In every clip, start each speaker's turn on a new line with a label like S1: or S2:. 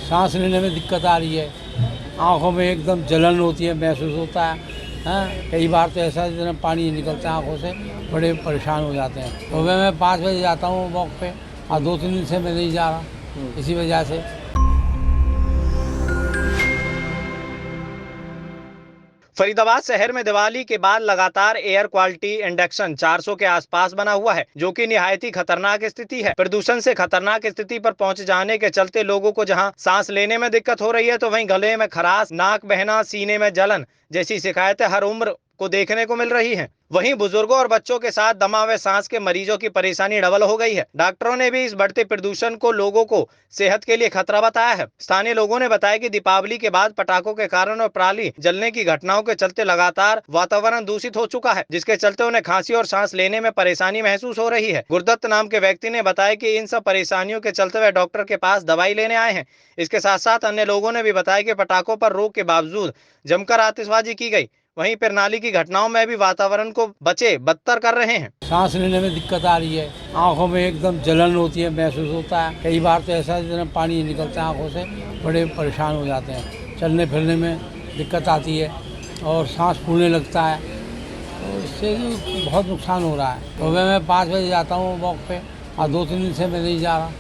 S1: सांस लेने में दिक्कत आ रही है, आँखों में एकदम जलन होती है, महसूस होता है। हाँ, कई बार तो ऐसा जब पानी निकलता है आँखों से, बड़े परेशान हो जाते हैं। तो मैं 5 बजे जाता हूँ वॉक पे, और 2-3 दिन से मैं नहीं जा रहा इसी वजह से।
S2: फरीदाबाद शहर में दिवाली के बाद लगातार एयर क्वालिटी इंडेक्स 400 के आसपास बना हुआ है, जो कि निहायत ही खतरनाक स्थिति है। प्रदूषण से खतरनाक स्थिति पर पहुंच जाने के चलते लोगों को जहां सांस लेने में दिक्कत हो रही है, तो वहीं गले में खराश, नाक बहना, सीने में जलन जैसी शिकायतें हर उम्र को देखने को मिल रही हैं। वहीं बुजुर्गों और बच्चों के साथ दमा व सांस के मरीजों की परेशानी डबल हो गई है। डॉक्टरों ने भी इस बढ़ते प्रदूषण को लोगों को सेहत के लिए खतरा बताया है। स्थानीय लोगों ने बताया कि दीपावली के बाद पटाखों के कारण और पराली जलने की घटनाओं के चलते लगातार वातावरण दूषित हो चुका है, जिसके चलते उन्हें खांसी और सांस लेने में परेशानी महसूस हो रही है। गुरदत्त नाम के व्यक्ति ने बताया कि इन सब परेशानियों के चलते वे डॉक्टर के पास दवाई लेने आए हैं। इसके साथ साथ अन्य लोगों ने भी बताया कि पटाखों पर रोक के बावजूद जमकर आतिशबाजी की गई। वहीं प्रणाली की घटनाओं में भी वातावरण को बचे बदतर कर रहे हैं।
S1: सांस लेने में दिक्कत आ रही है, आँखों में एकदम जलन होती है, महसूस होता है। कई बार तो ऐसा जब पानी निकलता है आँखों से, बड़े परेशान हो जाते हैं। चलने फिरने में दिक्कत आती है और सांस फूलने लगता है, तो इससे बहुत नुकसान हो रहा है। तो मैं 5 बजे जाता हूँ वॉक पे, और 2-3 दिन से मैं नहीं जा रहा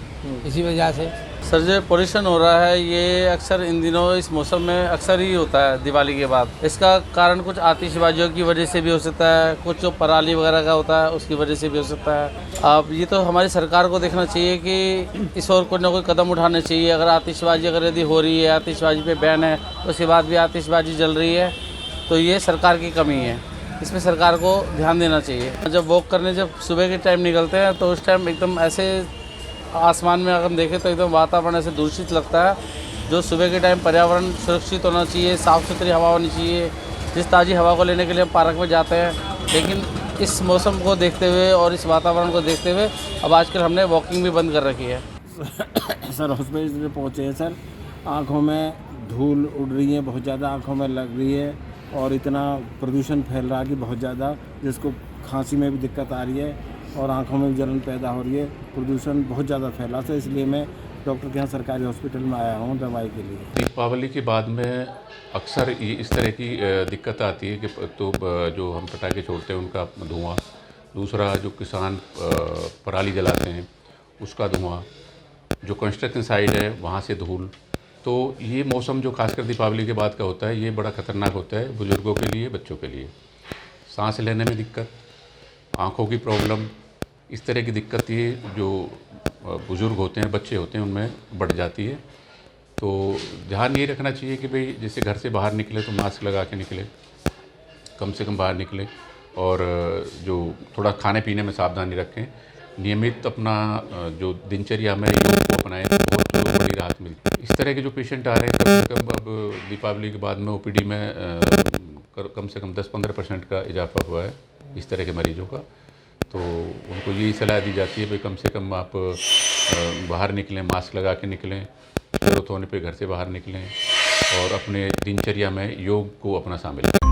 S1: इसी वजह से।
S3: सर, जो पोल्यूशन हो रहा है ये अक्सर इन दिनों इस मौसम में अक्सर ही होता है दिवाली के बाद। इसका कारण कुछ आतिशबाजियों की वजह से भी हो सकता है, कुछ जो पराली वगैरह का होता है उसकी वजह से भी हो सकता है। अब ये तो हमारी सरकार को देखना चाहिए कि इस और कोई ना कोई कदम उठाने चाहिए। अगर आतिशबाजी अगर यदि हो रही है, आतिशबाजी पे बैन है, उसके बाद भी आतिशबाजी जल रही है, तो ये सरकार की कमी है। इसमें सरकार को ध्यान देना चाहिए। जब वॉक करने जब सुबह के टाइम निकलते हैं तो उस टाइम एकदम ऐसे आसमान में अगर हम देखें तो एकदम वातावरण ऐसे दूषित लगता है। जो सुबह के टाइम पर्यावरण सुरक्षित होना चाहिए, साफ़ सुथरी हवा होनी चाहिए, जिस ताज़ी हवा को लेने के लिए हम पार्क में जाते हैं। लेकिन इस मौसम को देखते हुए और इस वातावरण को देखते हुए अब आजकल हमने वॉकिंग भी बंद कर रखी है।
S4: सर हॉस्पिटल में पहुँचे हैं सर, आँखों में धूल उड़ रही है, बहुत ज़्यादा आँखों में लग रही है, और इतना प्रदूषण फैल रहा है कि बहुत ज़्यादा, जिसको खांसी में भी दिक्कत आ रही है और आंखों में भी जलन पैदा हो रही है। प्रदूषण बहुत ज़्यादा फैला था, इसलिए मैं डॉक्टर के यहाँ सरकारी हॉस्पिटल में आया हूँ दवाई के लिए।
S5: दीपावली के बाद में अक्सर इस तरह की दिक्कत आती है कि तो जो हम पटाखे छोड़ते हैं उनका धुआं, दूसरा जो किसान पराली जलाते हैं उसका धुआं, जो कंस्ट्रक्शन साइट है वहाँ से धूल। तो ये मौसम जो खासकर दीपावली के बाद का होता है ये बड़ा ख़तरनाक होता है बुज़ुर्गों के लिए, बच्चों के लिए। सांस लेने में दिक्कत, आँखों की प्रॉब्लम, इस तरह की दिक्कत ये जो बुज़ुर्ग होते हैं, बच्चे होते हैं, उनमें बढ़ जाती है। तो ध्यान ये रखना चाहिए कि भाई जैसे घर से बाहर निकले तो मास्क लगा के निकले, कम से कम बाहर निकले, और जो थोड़ा खाने पीने में सावधानी रखें। नियमित अपना जो दिनचर्या में योग को अपनाएं तो बहुत बड़ी राहत मिलती है। इस तरह के जो पेशेंट आ रहे हैं कम से कम अब दीपावली के बाद में ओपीडी में कम से कम 10-15% का इजाफा हुआ है इस तरह के मरीजों का। तो उनको यही सलाह दी जाती है भाई कम से कम आप बाहर निकलें, मास्क लगा के निकलें, ज़रूरत होने पे घर से बाहर निकलें, और अपने दिनचर्या में योग को अपना शामिल करें।